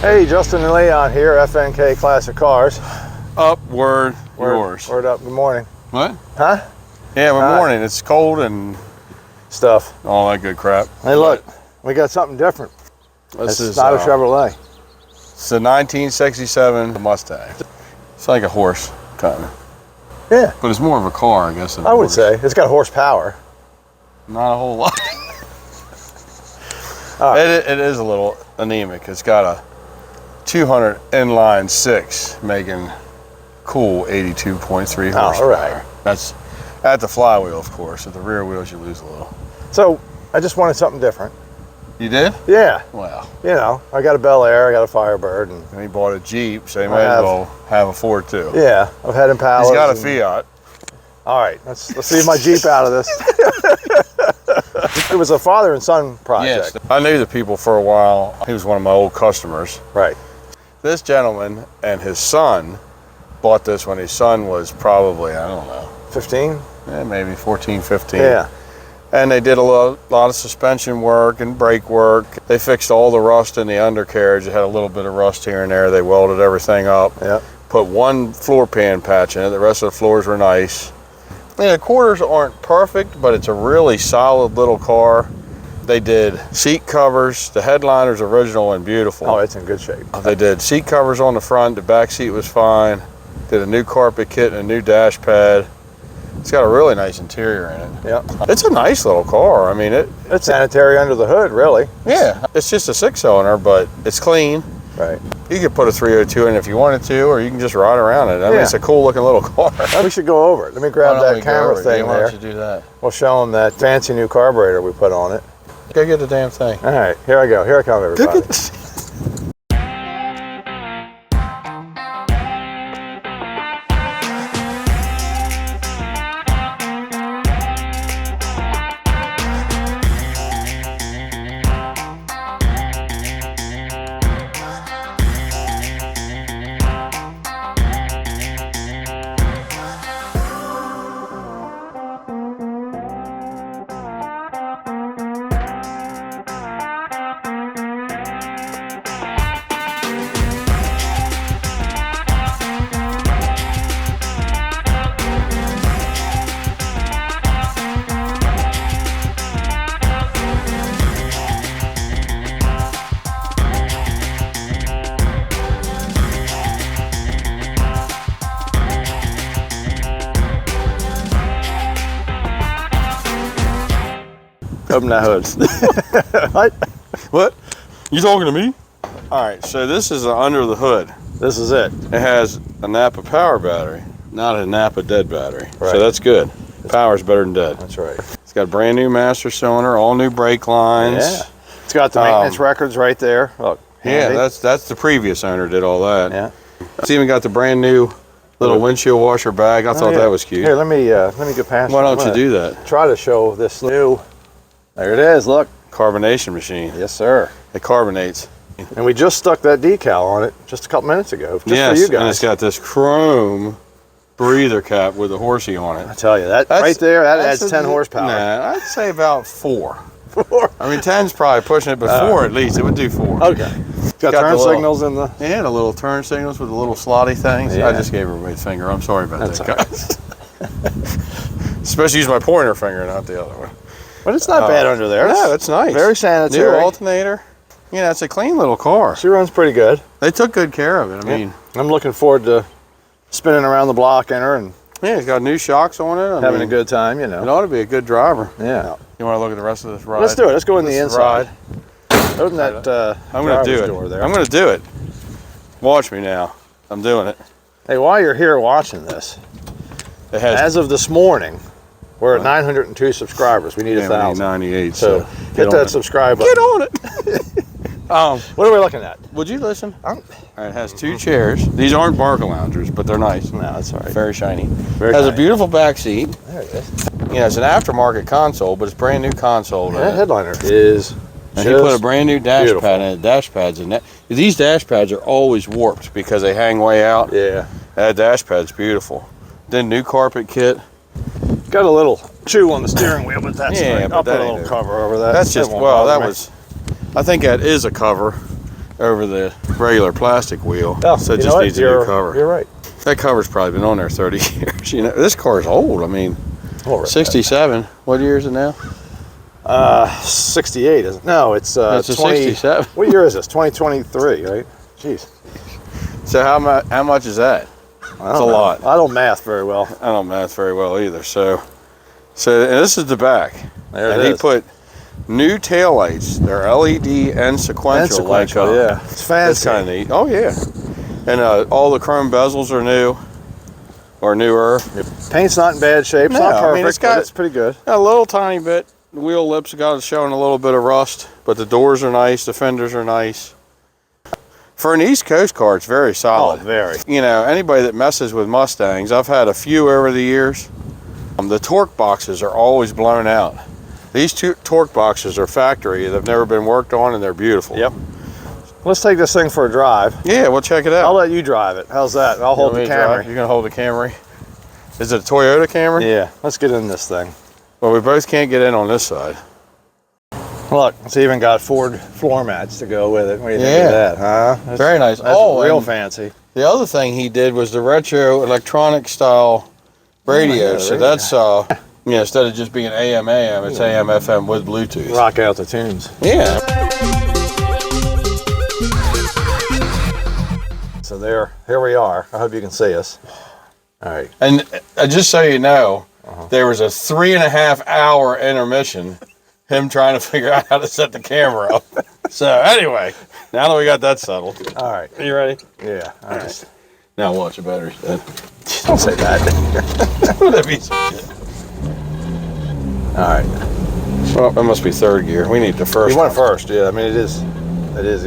Hey, Justin and Leon here, FNK Classic Cars. Up, word, yours. Word up, good morning. What? Huh? Yeah, good morning. It's cold and stuff. All that good crap. Hey, look, we got something different. This is not a Chevrolet. It's a 1967 Mustang. It's like a horse, kind of. Yeah. But it's more of a car, I guess. Than I would say. It's got horsepower. Not a whole lot. Right. It is a little anemic. It's got a 200 inline 6 making cool 82.3 horsepower. All right. That's at the flywheel, of course. At the rear wheels, you lose a little. So I just wanted something different. You did? Yeah. Wow. You know, I got a Bel Air, I got a Firebird, and he bought a Jeep, so he may as well have a Ford too. Yeah, I've had Impalas. He's got a Fiat. All right, let's leave my Jeep out of this. It was a father and son project. Yes, I knew the people for a while. He was one of my old customers. Right. This gentleman and his son bought this when his son was probably, I don't know. 15? Yeah, maybe 14, 15. Yeah. And they did a lot of suspension work and brake work. They fixed all the rust in the undercarriage. It had a little bit of rust here and there. They welded everything up. Yep. Put one floor pan patch in it. The rest of the floors were nice. Yeah, the quarters aren't perfect, but it's a really solid little car. They did seat covers. The headliner's original and beautiful. Oh, it's in good shape. They did seat covers on the front. The back seat was fine. Did a new carpet kit and a new dash pad. It's got a really nice interior in it. Yep. It's a nice little car. I mean, it's sanitary under the hood, really. Yeah, it's just a 6-cylinder, but it's clean. Right. You could put a 302 in if you wanted to, or you can just ride around it. I mean, it's a cool looking little car. We should go over it. Let me grab that camera thing there. Why don't you do that? We'll show them that fancy new carburetor we put on it. Go get the damn thing. All right, here I go. Here I come, everybody. Open that hood. What? What? You talking to me? All right, so this is under the hood. This is it. It has a Napa power battery, not a Napa dead battery. Right. So that's good. Power's better than dead. That's right. It's got a brand new master cylinder, all new brake lines. Yeah. It's got the maintenance records right there. Look. Handy. Yeah, that's the previous owner did all that. Yeah. It's even got the brand new little windshield washer bag. I thought that was cute. Here, let me get past. Why don't you do that? Try to show this new. There it is. Look. Carbonation machine. Yes, sir. It carbonates. And we just stuck that decal on it just a couple minutes ago. Just for you guys. And it's got this chrome breather cap with a horsey on it. I tell you, that right there, that adds 10 horsepower. Nah, I'd say about 4. 4? I mean, 10's probably pushing it, but 4 at least. It would do 4. Okay. It's got turn signals in the... Yeah, the little turn signals with the little slotty things. Yeah. I just gave everybody the finger. I'm sorry about that, guys. Especially use my pointer finger, not the other one. But it's not bad under there. Yeah, it's nice. Very sanitary. New alternator. You know, it's a clean little car. She runs pretty good. They took good care of it. I mean, I'm looking forward to spinning around the block in her and it's got new shocks on it. Having a good time, you know. It ought to be a good driver. Yeah. You want to look at the rest of this ride? Let's do it. Let's go in the inside. Open that I'm going to do it. door there. I'm going to do it. Watch me now. I'm doing it. Hey, while you're here watching this, as of this morning, we're at 902 subscribers. We need 1,000. 98. So hit that subscribe button. Get on it. What are we looking at? Would you listen? All right, it has 2 chairs. These aren't Barker loungers, but they're nice. No, that's all right. Very shiny. Very has nice. a beautiful back seat. There it is. You know, it's an aftermarket console, but it's brand new console. That headliner is. And he put a brand new dash pad in it. Dash pads in that. These dash pads are always warped because they hang way out. Yeah. That dash pad's beautiful. Then new carpet kit. Got a little chew on the steering wheel, but that's but I'll put a little cover over that. That's just, well, that was, I think that is a cover over the regular plastic wheel. Oh, So it you know just what? needs a new cover. You're right. That cover's probably been on there 30 years. You know, this car's old. I mean, 67. What year is it now? 68, isn't it? No, it's It's a 67. What year is this? 2023, right? Jeez. So how much is that? That's a lot. I don't math very well. I don't math very well either. So and this is the back. There and it he is. put new taillights. They're LED and sequential. Yeah, it's fancy. That's kind of neat. Oh yeah. And all the chrome bezels are new, or newer. Paint's not in bad shape. It's No, not I perfect, mean, but it's pretty good. A little tiny bit. The wheel lips got showing a little bit of rust, but the doors are nice. The fenders are nice. For an East Coast car, it's very solid. Oh, very. You know, anybody that messes with Mustangs, I've had a few over the years. The torque boxes are always blown out. These two torque boxes are factory. They've never been worked on, and they're beautiful. Yep. Let's take this thing for a drive. Yeah, we'll check it out. I'll let you drive it. How's that? I'll hold the Camry. You're gonna hold the Camry? Is it a Toyota Camry? Yeah. Let's get in this thing. Well, we both can't get in on this side. Look, it's even got Ford floor mats to go with it. What do you think of that, huh? That's, Very nice. That's real and fancy. the other thing he did was the retro electronic style radio. yeah, So radio. that's you know, instead of just being AM it's AM FM with Bluetooth. Rock out the tunes. Yeah. So here we are. I hope you can see us. All right. And just so you know, there was a 3.5 hour intermission, him trying to figure out how to set the camera up. So anyway, now that we got that settled. All right. Are you ready? Yeah. I just Now watch the battery's dead. don't say that. That'd be some shit. All right. Well, that must be third gear. We need the first You went first. Yeah. I mean, it is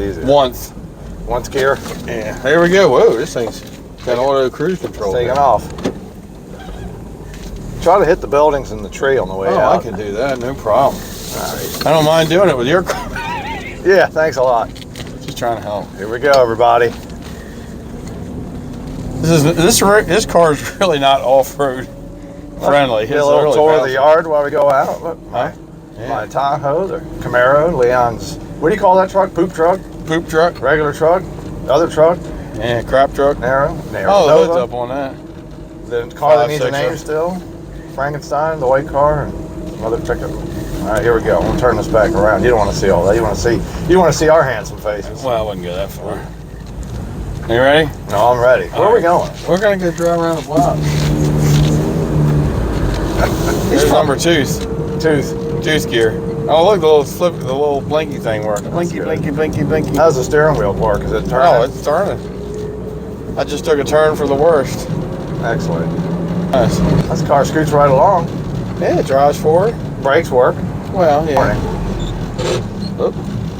easy. Once. Once gear. Yeah. There we go. Whoa, this thing's got auto cruise control. Taking there. off. Try to hit the buildings and the tree on the way out. I can do that. No problem. All right. I don't mind doing it with your car. Yeah. Thanks a lot. Just trying to help. Here we go, everybody. This car is really not off-road friendly. Get a little tour of the yard while we go out. Look, my Tahoe, the Camaro, Leon's. What do you call that truck? Poop truck? Poop truck. Regular truck? Other truck? Yeah, crap truck. Narrow. Oh, the Nova. hood's up on that. The car that needs a 5.6er. name still. Frankenstein, the white car, and some other pickup. All right, here we go. I'm gonna turn this back around. You don't want to see all that. You want to see our handsome faces. Well, I wouldn't go that far. You ready? No, I'm ready. Where are we going? We're gonna go drive around the block. Here's number tooth gear. Oh, look, the little blinky thing working. Blinky, good. blinky, blinky, blinky. How's the steering wheel work? Is it turning? Oh, it's turning. I just took a turn for the worst. Excellent. Nice. This car scoots right along. Yeah, it drives forward. Brakes work. Well, yeah. Oop.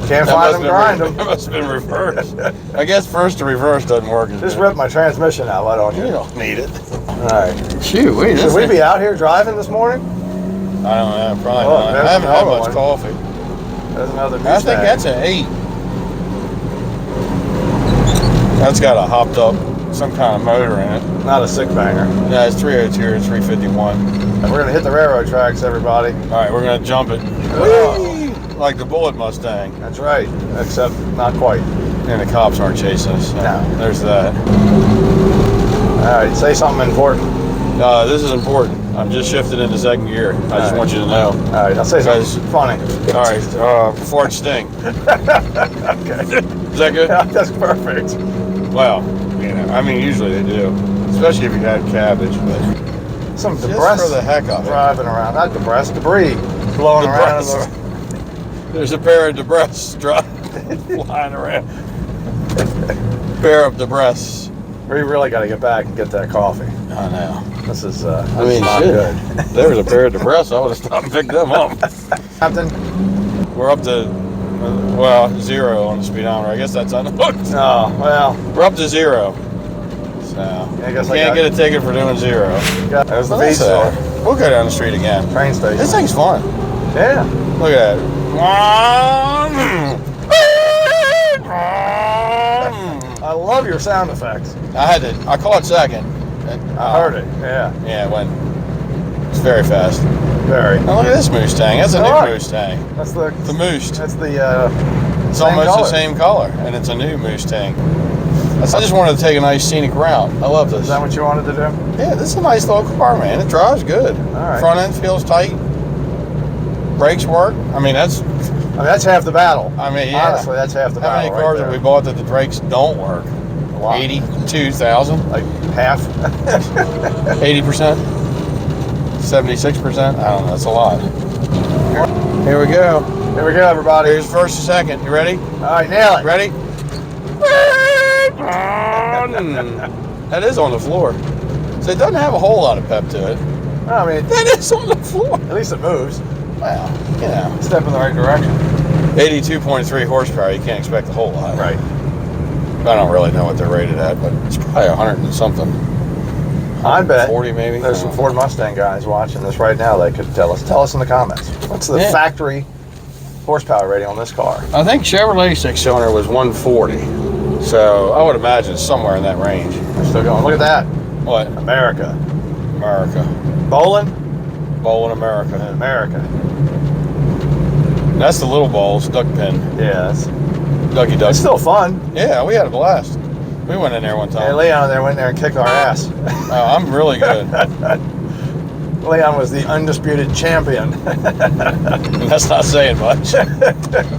Can't find them, grind them. That must have been reversed. I guess first the reverse doesn't work. Just rip my transmission out. Why don't you? You don't need it. All right. Shoot, wait. Should we be out here driving this morning? I don't know. Probably Oh, not. there's I haven't had another much one. coffee. There's another I Mustang. think that's an 8. That's got a hopped up some kind of motor in it. Not a sick banger. Yeah, it's 302 or 351. And we're gonna hit the railroad tracks, everybody. All right, we're gonna jump it. Whee! Like the Bullet Mustang. That's right, except not quite. And the cops aren't chasing us. So No. There's that. All right, say something important. This is important. I'm just shifting into second gear. I just want you to know. All right, I'll say something funny. All right, Ford Sting. Okay. Is that good? Yeah, that's perfect. Well, you know, I mean, usually they do, especially if you had cabbage. But Some just debris for the heck of it. driving around. Not debris blowing around. There's a pair of debris flying around. Pair of debris. We really got to get back and get that coffee. I know. This is I mean, not shit. good. There was a pair of debris. I would have stopped and picked them up. Captain? We're up to, 0 on the speedometer. I guess that's unhooked. Oh, well. We're up to 0. So, I guess I can't got- get a ticket for doing 0. There's the Well, beach store. we'll go down the street again. Train station. This thing's fun. Yeah. Look at that. I love your sound effects. I caught second. I heard it. Yeah. Yeah, it went. It's very fast. Very. Now look at this Mustang. That's a new Look. Mustang. That's the Moose. That's the It's same almost color. the same color, and it's a new Mustang. I just wanted to take a nice scenic route. I love this. Is that what you wanted to do? Yeah, this is a nice little car, man. It drives good. All right. Front end feels tight. Brakes work. I mean, that's half the battle. I mean, yeah. Honestly, that's half the How battle. many cars have we bought that the brakes don't work? A lot. 82,000? Like half. 80%? 76%? I don't know. That's a lot. Here we go. Here we go, everybody. Here's first and second. You ready? All right, nail it. Ready? That is on the floor. So it doesn't have a whole lot of pep to it. I mean, That is on the floor. at least it moves. Well, you know. Step in the right direction. 82.3 horsepower. You can't expect a whole lot. Right. I don't really know what they're rated at, but it's probably 100 and something. I bet 40 maybe. there's some Ford Mustang guys watching this right now. They could tell us. Tell us in the comments. What's the factory horsepower rating on this car? I think Chevrolet 6-cylinder was 140. So I would imagine it's somewhere in that range. We're still going. Look at that. What? America. America. Bowling Bowling America. in America. That's the little balls, duck pin. Yeah, Ducky duck. it's still fun. Yeah, we had a blast. We went in there one Hey, time. Leon there went in there and kicked our ass. Oh, I'm really good. Leon was the undisputed champion. And that's not saying much.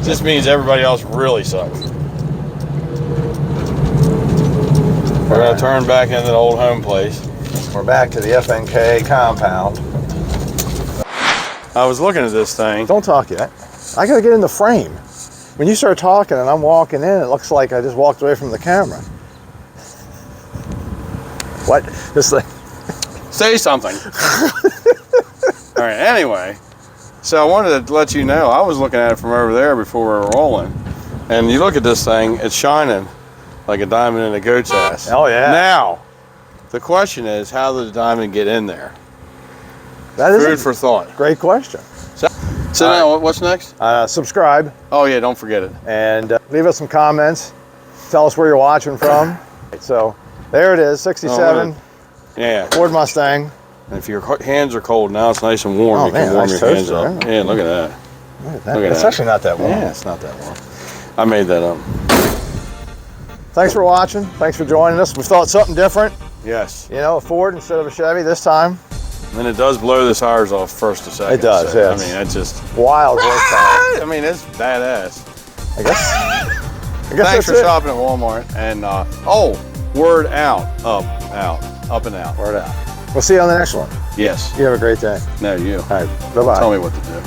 Just means everybody else really sucks. We're going to turn back into the old home place. We're back to the FNK compound. I was looking at this thing. Don't talk yet. I gotta get in the frame. When you start talking and I'm walking in, it looks like I just walked away from the camera. What? This thing. Say something. All right, anyway. So I wanted to let you know, I was looking at it from over there before we were rolling. And you look at this thing, it's shining like a diamond in a goat's ass. Oh, yeah. Now, the question is, how did the diamond get in there? That is Food a for thought. great question. So now, what's next? Subscribe Oh yeah, don't forget it. and leave us some comments. Tell us where you're watching from. So there it is, 67 Yeah. Ford Mustang. And if your hands are cold, now it's nice and warm. Oh, You man, can warm nice your hands toaster, up. Yeah, look at that. Look at that. Look at It's that. actually not that warm. Yeah, it's not that warm. I made that up. Thanks for watching. Thanks for joining us. We thought something different. Yes. You know, a Ford instead of a Chevy this time. And it does blow the tires off first to second. It does, so, yes. I mean, it's just. Wild horsepower. I mean, it's badass. I guess Thanks that's for it. shopping at Walmart. And word out, up and out. Word out. We'll see you on the next one. Yes. You have a great day. No, you. All right. Bye-bye. Tell me what to do.